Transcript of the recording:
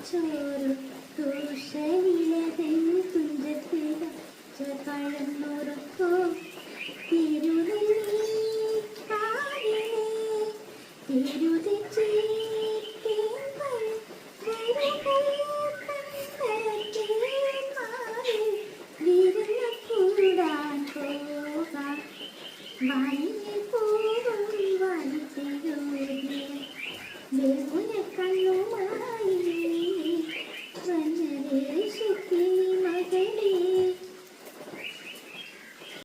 ചോരു തൂഷണിലതൻ തുഞ്ചത്ത് പഴന്നുറക്കോ തിരുനെല്ലി കാവിലെ തിരുതെച്ചി കൂടാൻ പോകാം വാനിൽ പോകും വാനിച്ചെഴുതിയ കണ്ണുമായി വനദേശത്തെ